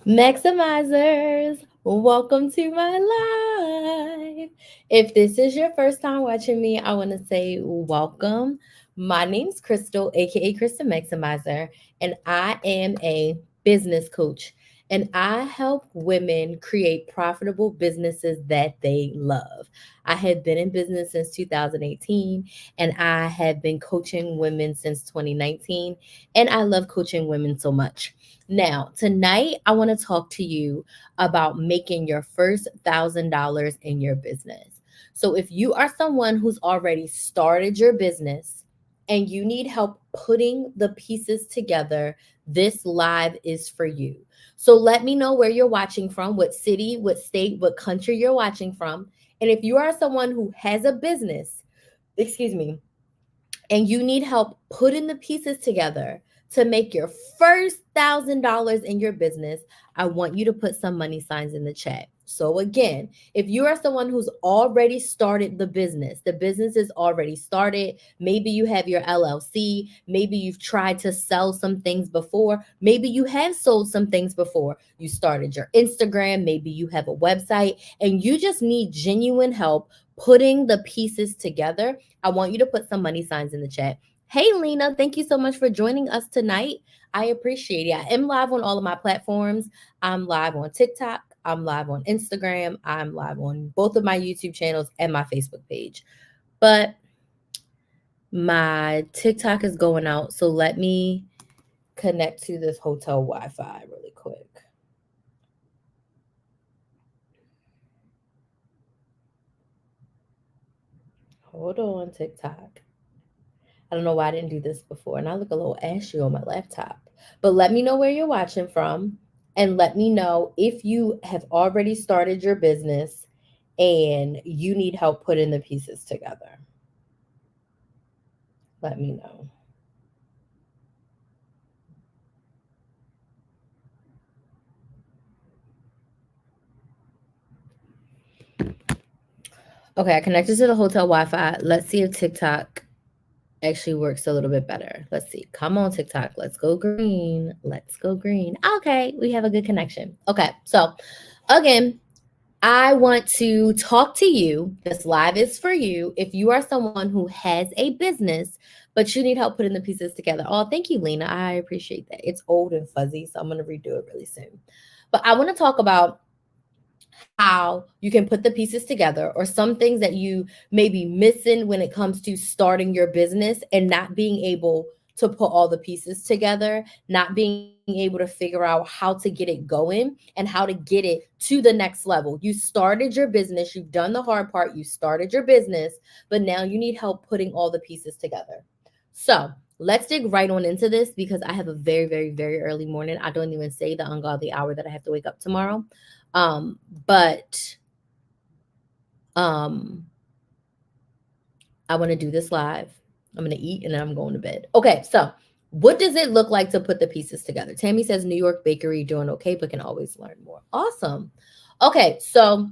Maximizers, welcome to my live. If this is your first time watching me, I want to say welcome. My name's Crystal, aka Krista Maximizer, and I am a business coach. And I help women create profitable businesses that they love. I have been in business since 2018, and I have been coaching women since 2019. And I love coaching women so much. Now, tonight, I want to talk to you about making your first $1,000 in your business. So, if you are someone who's already started your business and you need help putting the pieces together, this live is for you. So, let me know where you're watching from, what city, what state, what country you're watching from. And if you are someone who has a business, excuse me, and you need help putting the pieces together to make your first $1,000 in your business, I want you to put some money signs in the chat. So, again, if you are someone who's already started the business is already started. Maybe you have your LLC. Maybe you've tried to sell some things before. Maybe you have sold some things before. You started your Instagram. Maybe you have a website and you just need genuine help putting the pieces together. I want you to put some money signs in the chat. Hey, Lena, thank you so much for joining us tonight. I appreciate it. I am live on all of my platforms. I'm live on TikTok. I'm live on Instagram. I'm live on both of my YouTube channels and my Facebook page. But my TikTok is going out. So let me connect to this hotel Wi Fi really quick. Hold on, TikTok. I don't know why I didn't do this before. And I look a little ashy on my laptop. But let me know where you're watching from. And let me know if you have already started your business and you need help putting the pieces together. Let me know. Okay, I connected to the hotel Wi Fi. Let's see if TikTok actually works a little bit better. Let's see. Come on, TikTok. Let's go green. Let's go green. Okay, we have a good connection. Okay, so again, I want to talk to you. This live is for you. If you are someone who has a business, but you need help putting the pieces together. Oh, thank you, Lena. I appreciate that. It's old and fuzzy, so I'm going to redo it really soon. But I want to talk about how you can put the pieces together or some things that you may be missing when it comes to starting your business and not being able to put all the pieces together, not being able to figure out how to get it going and how to get it to the next level. You started your business, you've done the hard part, you started your business, but now you need help putting all the pieces together. So, let's dig right on into this because I have a very, very, very early morning. I don't even say the ungodly hour that I have to wake up tomorrow. Um, but um, I want to do this live. I'm going to eat and then I'm going to bed. Okay, so what does it look like to put the pieces together? Tammy says New York bakery doing okay, but can always learn more. Awesome. Okay, so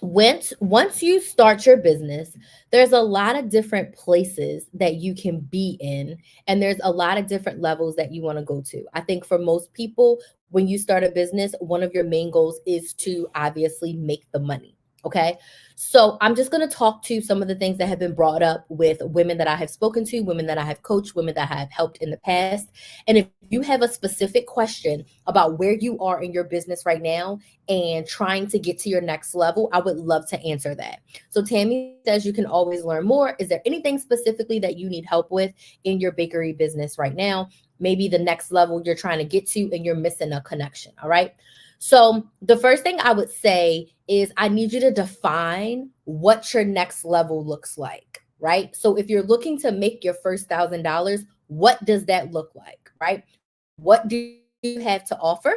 once you start your business, there's a lot of different places that you can be in, and there's a lot of different levels that you want to go to. I think for most people, when you start a business, one of your main goals is to obviously make the money. Okay. So I'm just going to talk to some of the things that have been brought up with women that I have spoken to, women that I have coached, women that I have helped in the past. And if you have a specific question about where you are in your business right now and trying to get to your next level, I would love to answer that. So Tammy says you can always learn more. Is there anything specifically that you need help with in your bakery business right now? Maybe the next level you're trying to get to and you're missing a connection. All right. So the first thing I would say is I need you to define what your next level looks like, right? So if you're looking to make your first $1,000, what does that look like, right? What do you have to offer?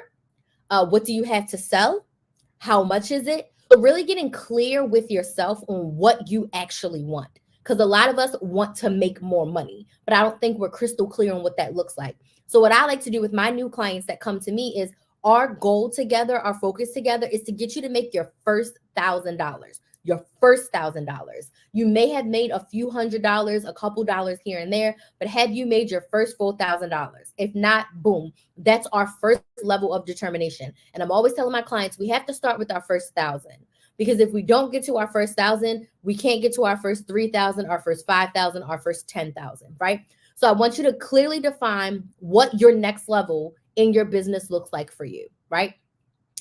What do you have to sell? How much is it? So really getting clear with yourself on what you actually want. Because a lot of us want to make more money, but I don't think we're crystal clear on what that looks like. So what I like to do with my new clients that come to me is our goal together, our focus together is to get you to make your first $1,000. your first $1,000. You may have made a few $100s, a couple dollars here and there, but have you made your first full $1,000? If not, boom, that's our first level of determination. And I'm always telling my clients, we have to start with our first 1,000. Because if we don't get to our first 1,000, we can't get to our first 3,000, our first 5,000, our first 10,000, right? So I want you to clearly define what your next level in your business looks like for you, right?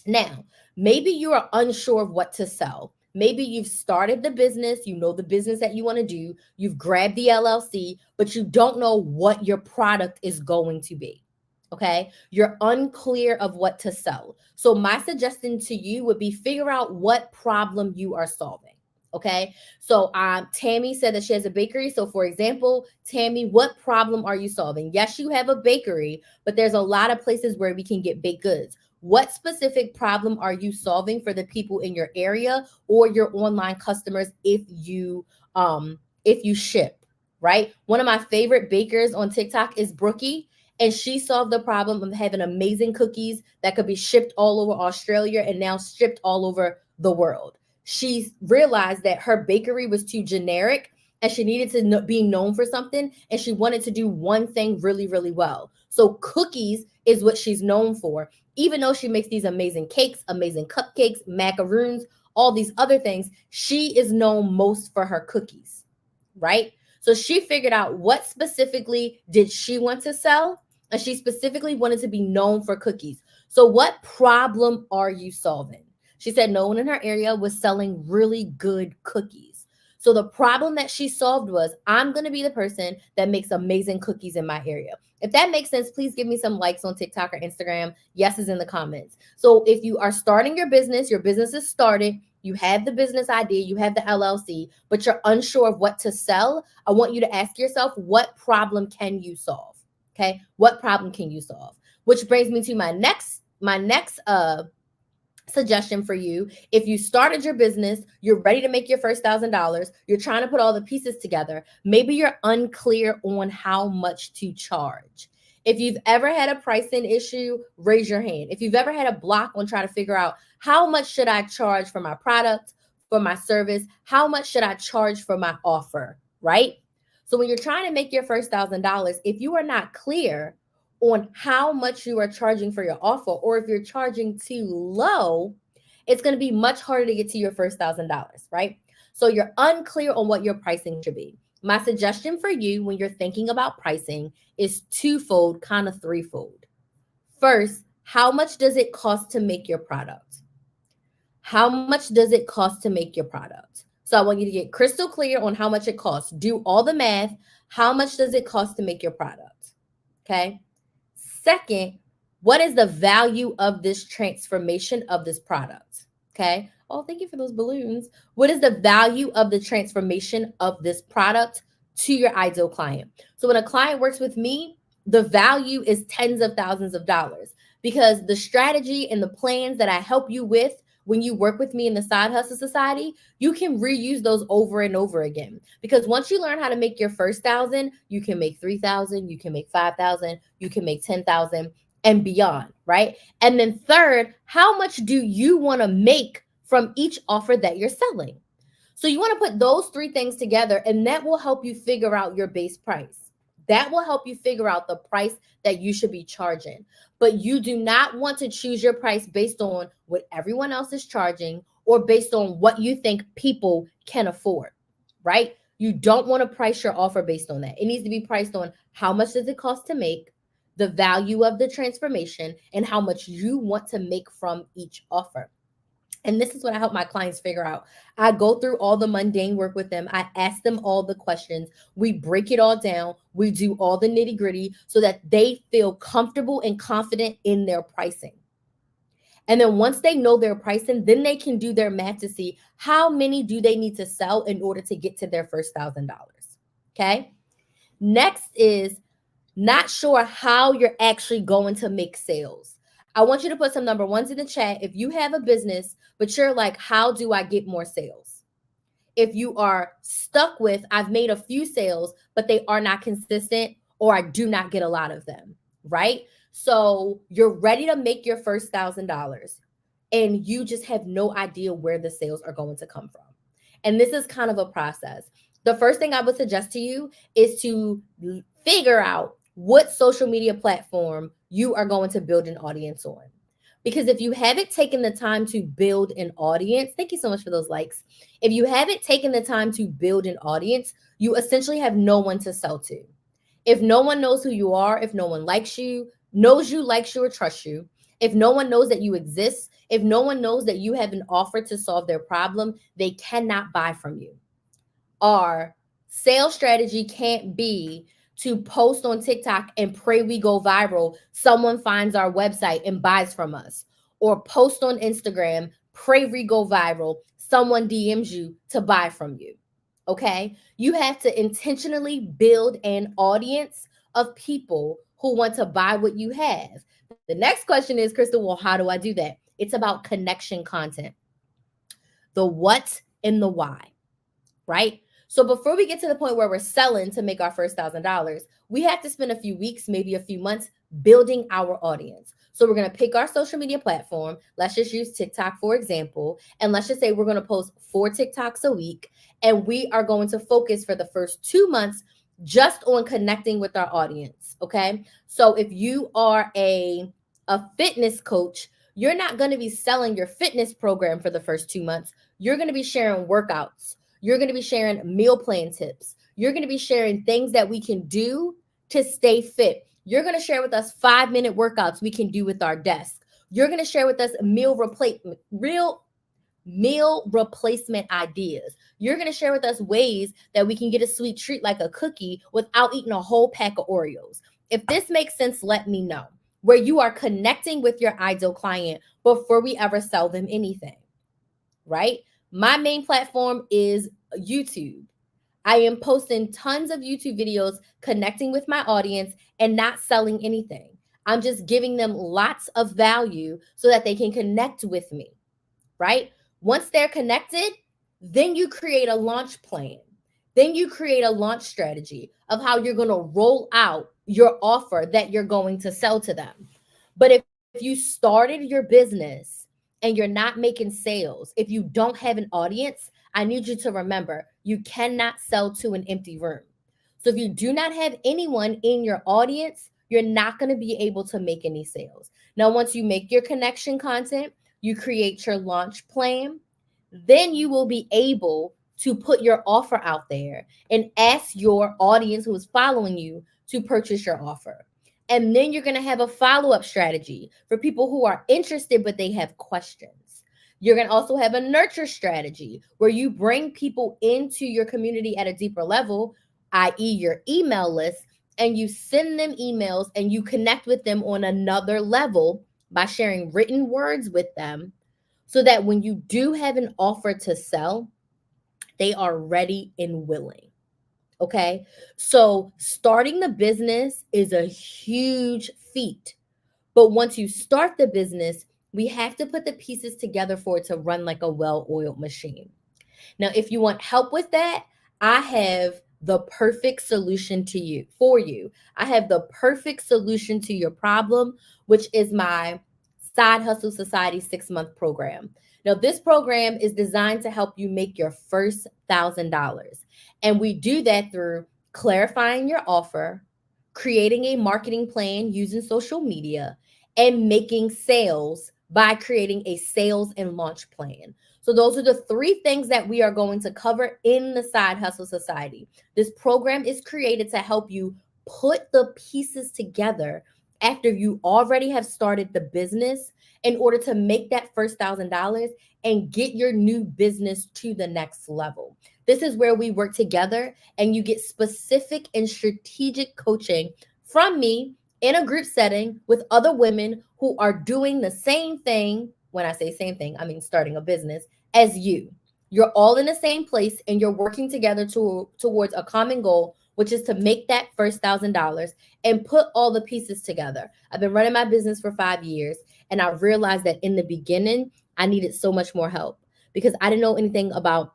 Now, maybe you are unsure of what to sell. Maybe you've started the business, you know the business that you want to do, you've grabbed the LLC, but you don't know what your product is going to be. Okay, you're unclear of what to sell. So, my suggestion to you would be figure out what problem you are solving. Okay, so Tammy said that she has a bakery. So, for example, Tammy, what problem are you solving? Yes, you have a bakery, but there's a lot of places where we can get baked goods. What specific problem are you solving for the people in your area or your online customers if you ship, right? One of my favorite bakers on TikTok is Brookie, and she solved the problem of having amazing cookies that could be shipped all over Australia and now shipped all over the world. She realized that her bakery was too generic and she needed to be known for something, and she wanted to do one thing really, really well. So cookies is what she's known for. Even though she makes these amazing cakes, amazing cupcakes, macaroons, all these other things, she is known most for her cookies, right? So she figured out what specifically did she want to sell, and she specifically wanted to be known for cookies. So what problem are you solving? She said no one in her area was selling really good cookies. So the problem that she solved was, I'm going to be the person that makes amazing cookies in my area. If that makes sense, please give me some likes on TikTok or Instagram. Yes is in the comments. So if you are starting your business is started, you have the business idea, you have the LLC, but you're unsure of what to sell, I want you to ask yourself, what problem can you solve? Okay, what problem can you solve? Which brings me to my next suggestion for you. If you started your business, you're ready to make your first $1,000, you're trying to put all the pieces together, maybe you're unclear on how much to charge. If you've ever had a pricing issue, raise your hand. If you've ever had a block on trying to figure out how much should I charge for my product, for my service, how much should I charge for my offer, right? So when you're trying to make your first $1,000, if you are not clear on how much you are charging for your offer, or if you're charging too low, it's going to be much harder to get to your first $1,000, right? So you're unclear on what your pricing should be. My suggestion for you when you're thinking about pricing is twofold, kind of threefold. First, how much does it cost to make your product? How much does it cost to make your product? So I want you to get crystal clear on how much it costs. Do all the math. How much does it cost to make your product? Okay. Second, what is the value of this transformation of this product? Okay. Oh, thank you for those balloons. What is the value of the transformation of this product to your ideal client? So when a client works with me, the value is tens of thousands of dollars, because the strategy and the plans that I help you with when you work with me in the Side Hustle Society, you can reuse those over and over again. Because once you learn how to make your first 1,000, you can make 3,000, you can make 5,000, you can make 10,000 and beyond, right? And then third, how much do you want to make from each offer that you're selling? So you want to put those three things together, and that will help you figure out your base price. That will help you figure out the price that you should be charging. But you do not want to choose your price based on what everyone else is charging or based on what you think people can afford, right? You don't want to price your offer based on that. It needs to be priced on how much does it cost to make, the value of the transformation, and how much you want to make from each offer. And this is what I help my clients figure out. I go through all the mundane work with them. I ask them all the questions. We break it all down. We do all the nitty gritty so that they feel comfortable and confident in their pricing. And then once they know their pricing, then they can do their math to see how many do they need to sell in order to get to their first $1,000. Okay. Next is not sure how you're actually going to make sales. I want you to put some number ones in the chat if you have a business, but you're like, how do I get more sales? If you are stuck with, I've made a few sales, but they are not consistent, or I do not get a lot of them, right? So you're ready to make your first $1,000 and you just have no idea where the sales are going to come from. And this is kind of a process. The first thing I would suggest to you is to figure out what social media platform you are going to build an audience on. Because if you haven't taken the time to build an audience, thank you so much for those likes. If you haven't taken the time to build an audience, you essentially have no one to sell to. If no one knows who you are, if no one likes you, knows you, likes you, or trusts you, if no one knows that you exist, if no one knows that you have an offer to solve their problem, they cannot buy from you. Our sales strategy can't be to post on TikTok and pray we go viral, someone finds our website and buys from us, or post on Instagram, pray we go viral, someone DMs you to buy from you. Okay? You have to intentionally build an audience of people who want to buy what you have. The next question is, Crystal, well, how do I do that? It's about connection content, the what and the why, right? So before we get to the point where we're selling to make our first $1,000, we have to spend a few weeks, maybe a few months building our audience. So we're going to pick our social media platform. Let's just use TikTok, for example. And let's just say we're going to post 4 TikToks a week. And we are going to focus for the first 2 months just on connecting with our audience. Okay. So if you are a fitness coach, you're not going to be selling your fitness program for the first 2 months. You're going to be sharing workouts. You're going to be sharing meal plan tips. You're going to be sharing things that we can do to stay fit. You're going to share with us 5-minute workouts we can do with our desk. You're going to share with us meal replacement ideas. You're going to share with us ways that we can get a sweet treat like a cookie without eating a whole pack of Oreos. If this makes sense, let me know. Where you are connecting with your ideal client before we ever sell them anything, right? My main platform is YouTube. I am posting tons of YouTube videos, connecting with my audience and not selling anything. I'm just giving them lots of value so that they can connect with me, right? Once they're connected, then you create a launch plan. Then you create a launch strategy of how you're going to roll out your offer that you're going to sell to them. But if you started your business and you're not making sales, if you don't have an audience, I need you to remember you cannot sell to an empty room. So if you do not have anyone in your audience, you're not going to be able to make any sales. Now, once you make your connection content, you create your launch plan, then you will be able to put your offer out there and ask your audience who is following you to purchase your offer. And then you're going to have a follow-up strategy for people who are interested, but they have questions. You're going to also have a nurture strategy where you bring people into your community at a deeper level, i.e. your email list, and you send them emails and you connect with them on another level by sharing written words with them so that when you do have an offer to sell, they are ready and willing. Okay. So starting the business is a huge feat. But once you start the business, we have to put the pieces together for it to run like a well-oiled machine. Now, if you want help with that, I have the perfect solution to you for you. I have the perfect solution to your problem, which is my Side Hustle Society 6-month program. Now, this program is designed to help you make your first $1,000. And we do that through clarifying your offer, creating a marketing plan using social media, and making sales by creating a sales and launch plan. So those are the 3 things that we are going to cover in the Side Hustle Society. This program is created to help you put the pieces together after you already have started the business in order to make that first $1,000 and get your new business to the next level. This is where we work together and you get specific and strategic coaching from me in a group setting with other women who are doing the same thing. When I say same thing, I mean starting a business as you. You're all in the same place and you're working together towards a common goal, which is to make that first $1,000 and put all the pieces together. I've been running my business for 5 years, and I realized that in the beginning, I needed so much more help because I didn't know anything about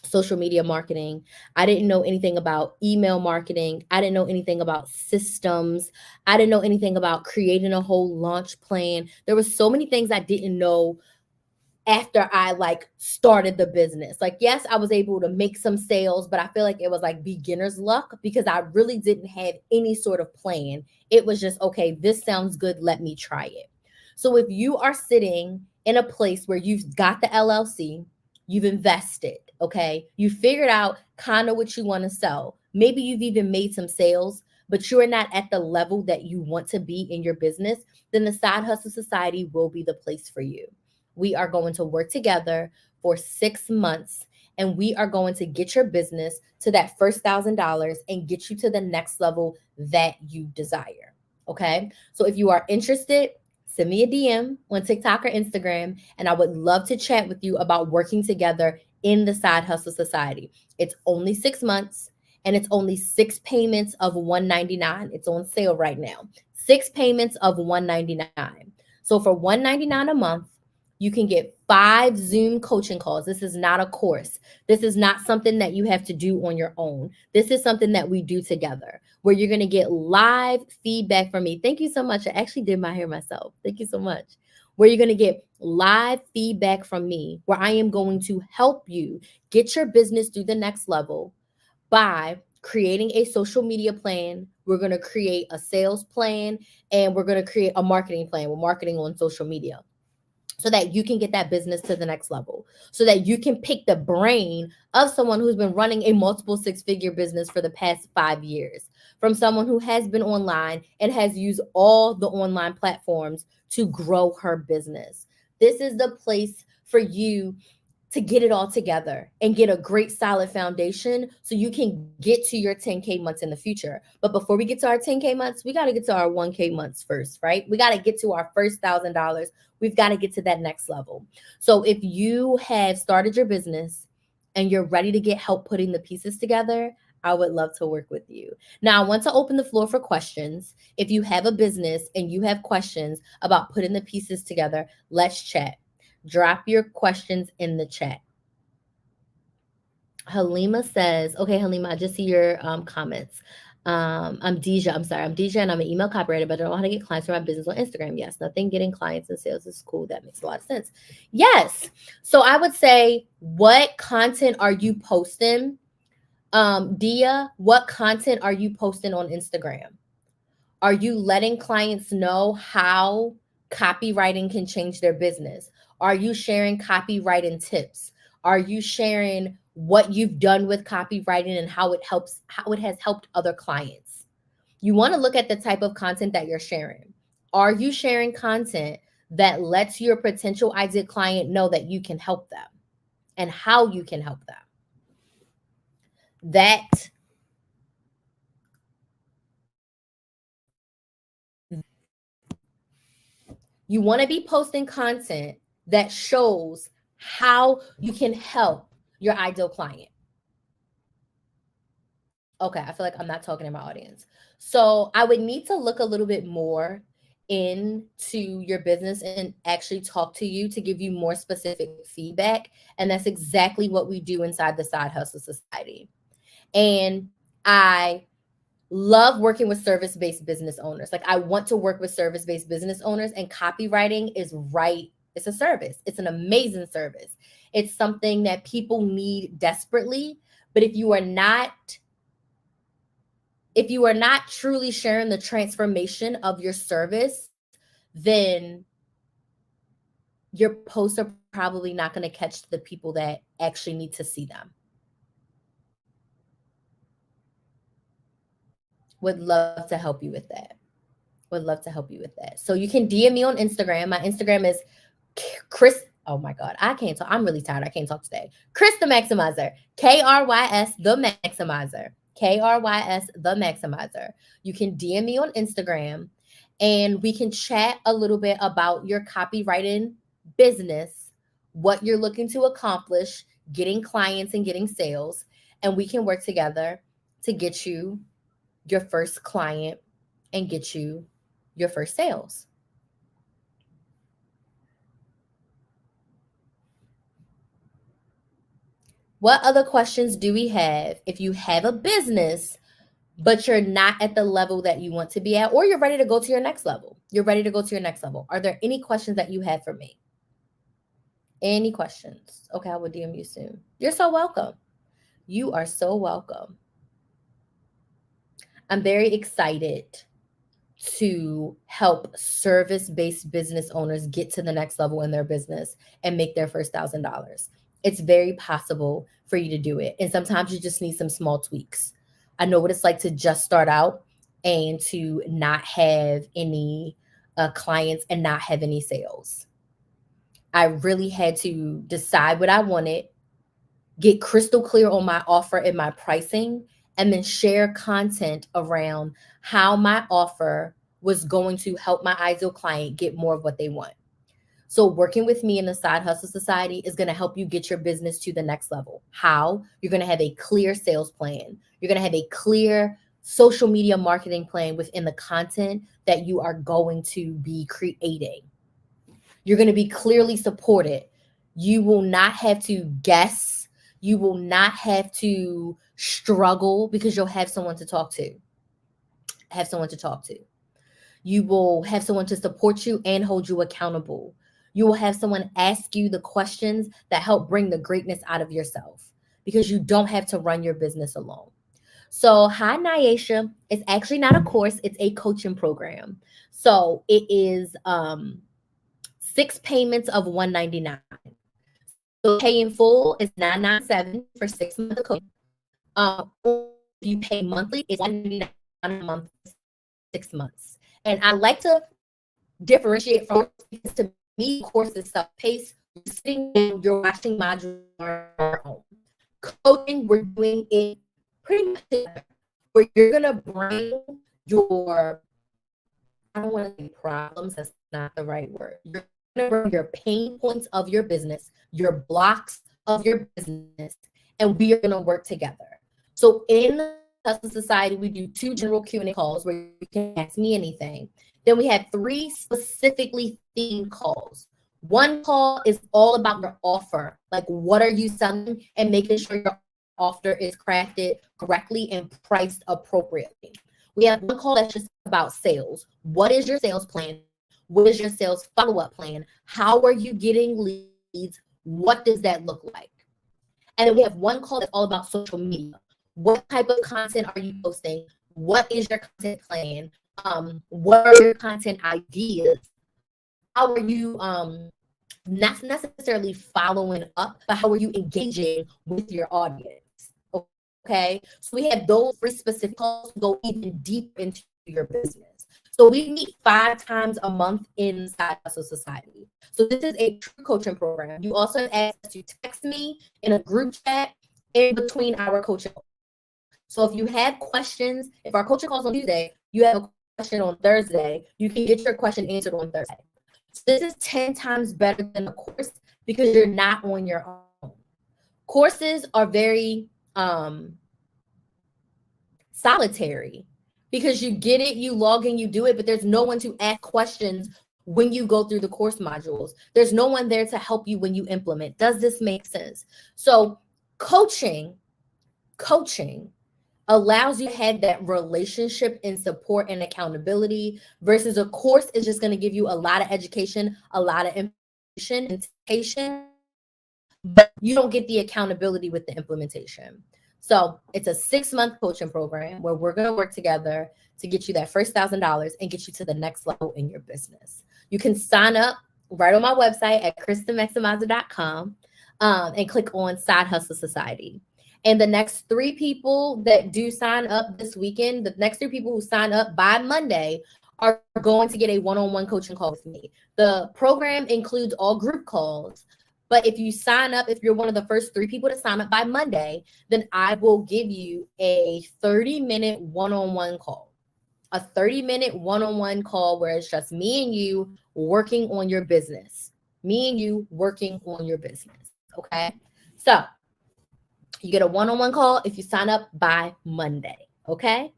social media marketing. I didn't know anything about email marketing. I didn't know anything about systems. I didn't know anything about creating a whole launch plan. There were so many things I didn't know after I like started the business. Like, yes, I was able to make some sales, but I feel like it was like beginner's luck because I really didn't have any sort of plan. It was just, okay, this sounds good. Let me try it. So if you are sitting in a place where you've got the LLC, you've invested, okay, you figured out kind of what you want to sell. Maybe you've even made some sales, but you're not at the level that you want to be in your business, then the Side Hustle Society will be the place for you. We are going to work together for 6 months and we are going to get your business to that first $1,000 and get you to the next level that you desire. Okay. So if you are interested, send me a DM on TikTok or Instagram, and I would love to chat with you about working together in the Side Hustle Society. It's only 6 months and it's only 6 payments of $199. It's on sale right now. 6 payments of $199. So for $199 a month, you can get 5 Zoom coaching calls. This is not a course. This is not something that you have to do on your own. This is something that we do together where you're going to get live feedback from me. Thank you so much. I actually did my hair myself. Thank you so much. Where you're going to get live feedback from me, where I am going to help you get your business to the next level by creating a social media plan. We're going to create a sales plan and we're going to create a marketing plan. We're marketing on social media so that you can get that business to the next level, so that you can pick the brain of someone who's been running a multiple 6-figure business for the past 5 years, from someone who has been online and has used all the online platforms to grow her business. This is the place for you to get it all together and get a great solid foundation so you can get to your 10K months in the future. But before we get to our 10K months, we got to get to our 1K months first, right? We got to get to our first $1,000. We've got to get to that next level. So if you have started your business and you're ready to get help putting the pieces together, I would love to work with you. Now, I want to open the floor for questions. If you have a business and you have questions about putting the pieces together, let's chat. Drop your questions in the chat. Halima says, okay, Halima, I just see your comments. I'm Deja. I'm sorry. I'm Deja and I'm an email copywriter, but I don't know how to get clients for my business on Instagram. Yes, nothing getting clients and sales is cool. That makes a lot of sense. Yes. So I would say, what content are you posting? Dia, what content are you posting on Instagram? Are you letting clients know how copywriting can change their business? Are you sharing copywriting tips? Are you sharing what you've done with copywriting and how it has helped other clients? You want to look at the type of content that you're sharing. Are you sharing content that lets your potential ideal client know that you can help them and how you can help them? That You want to be posting content that shows how you can help your ideal client. Okay, I feel like I'm not talking to my audience. So I would need to look a little bit more into your business and actually talk to you to give you more specific feedback. And that's exactly what we do inside the Side Hustle Society. And I love working with service-based business owners. Like, I want to work with service-based business owners, and copywriting is right. It's a service. It's an amazing service. It's something that people need desperately. But if you are not truly sharing the transformation of your service, then your posts are probably not going to catch the people that actually need to see them. Would love to help you with that. Would love to help you with that. So you can DM me on Instagram. My Instagram is Chris. Oh my God, I can't talk. I'm really tired. I can't talk today. Chris the Maximizer. KRYS the Maximizer. KRYS the Maximizer. You can DM me on Instagram and we can chat a little bit about your copywriting business, what you're looking to accomplish, getting clients and getting sales. And we can work together to get you your first client and get you your first sales. What other questions do we have? If you have a business, but you're not at the level that you want to be at, or you're ready to go to your next level, are there any questions that you have for me? Any questions? Okay, I will DM you soon. You're so welcome. You are so welcome. I'm very excited to help service based business owners get to the next level in their business and make their first $1,000. It's very possible for you to do it. And sometimes you just need some small tweaks. I know what it's like to just start out and to not have any clients and not have any sales. I really had to decide what I wanted, get crystal clear on my offer and my pricing, and then share content around how my offer was going to help my ideal client get more of what they want. So, working with me in the Side Hustle Society is going to help you get your business to the next level. How? You're going to have a clear sales plan, you're going to have a clear social media marketing plan within the content that you are going to be creating. You're going to be clearly supported. You will not have to guess. You will not have to struggle because you'll have someone to talk to. Have someone to talk to. You will have someone to support you and hold you accountable. You will have someone ask you the questions that help bring the greatness out of yourself because you don't have to run your business alone. So, Hi Nyasha, it's actually not a course, it's a coaching program. So, it is 6 payments of $199. So pay in full is $997 for 6 months of coaching. Or if you pay monthly, it's $199 a month for 6 months. And I like to differentiate from because to me, course is self-paced. You're sitting down, you're watching modules on your own. Coaching, we're doing it pretty much together, where you're gonna bring your, I don't want to say problems, that's not the right word. You're gonna bring your pain points of your business, your blocks of your business, and we are gonna work together. So in the Hustle Society, we do 2 general Q&A calls where you can ask me anything. Then we have 3 specifically themed calls. One call is all about your offer, like what are you selling, and making sure your offer is crafted correctly and priced appropriately. We have one call that's just about sales. What is your sales plan? What is your sales follow-up plan? How are you getting leads? What does that look like? And then we have one call that's all about social media. What type of content are you posting? What is your content plan? What are your content ideas? How are you not necessarily following up, but how are you engaging with your audience? Okay, so we have those 3 specific calls to go even deeper into your business. So we meet 5 times a month inside Hustle Society. So this is a true coaching program. You also have access to text me in a group chat in between our coaching. So if you have questions, if our coaching calls on Tuesday, you have a question on Thursday, you can get your question answered on Thursday. So this is 10 times better than a course because you're not on your own. Courses are very solitary because you get it, you log in, you do it, but there's no one to ask questions when you go through the course modules. There's no one there to help you when you implement. Does this make sense? So coaching allows you to have that relationship and support and accountability versus a course is just going to give you a lot of education, a lot of information, but you don't get the accountability with the implementation. So it's a 6-month coaching program where we're going to work together to get you that first $1,000 and get you to the next level in your business. You can sign up right on my website at KristaMaximizer.com and click on Side Hustle Society. And the next 3 people that do sign up this weekend, the next 3 people who sign up by Monday are going to get a one-on-one coaching call with me. The program includes all group calls. But if you sign up, if you're one of the first 3 people to sign up by Monday, then I will give you a 30-minute one-on-one call. A 30-minute one-on-one call where it's just me and you working on your business. Me and you working on your business. Okay? So you get a one-on-one call if you sign up by Monday. Okay?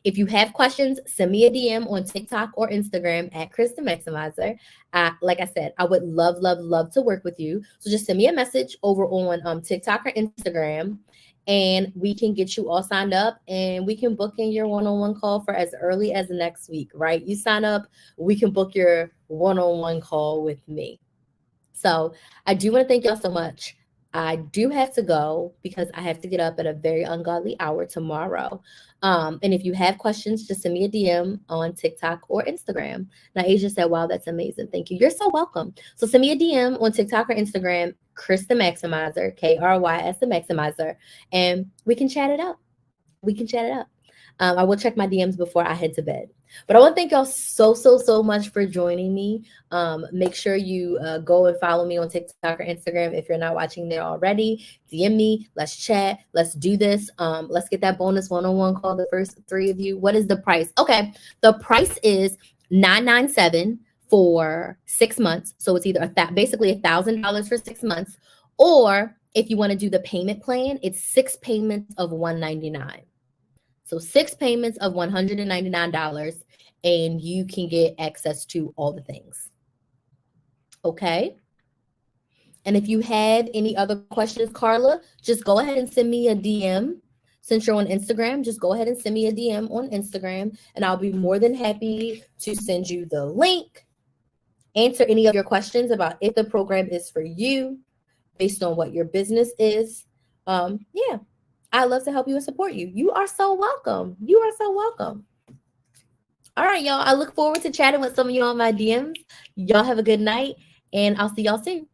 If you have questions, send me a DM on TikTok or Instagram at Krista Maximizer. Like I said, I would love to work with you. So just send me a message over on TikTok or Instagram, and we can get you all signed up, and we can book in your one-on-one call for as early as next week, right? You sign up, we can book your one-on-one call with me. So I do want to thank y'all so much. I do have to go because I have to get up at a very ungodly hour tomorrow. And if you have questions, just send me a DM on TikTok or Instagram. Now, Asia said, wow, that's amazing. Thank you. You're so welcome. So send me a DM on TikTok or Instagram, Chris the Maximizer, Krys the Maximizer, and we can chat it up. We can chat it up. I will check my DMs before I head to bed. But I want to thank y'all so much for joining me. Make sure you go and follow me on TikTok or Instagram if you're not watching there already. DM me. Let's chat. Let's do this. Let's get that bonus one-on-one call. The first 3 of you. What is the price? Okay, the price is $997 for 6 months. So it's either basically $1,000 for 6 months, or if you want to do the payment plan, it's 6 payments of $199. So 6 payments of $199, and you can get access to all the things. Okay. And if you have any other questions, Carla, just go ahead and send me a DM. Since you're on Instagram, just go ahead and send me a DM on Instagram, and I'll be more than happy to send you the link, answer any of your questions about if the program is for you based on what your business is. Yeah, I love to help you and support you. You are so welcome. You are so welcome. All right, y'all. I look forward to chatting with some of you on my DMs. Y'all have a good night, and I'll see y'all soon.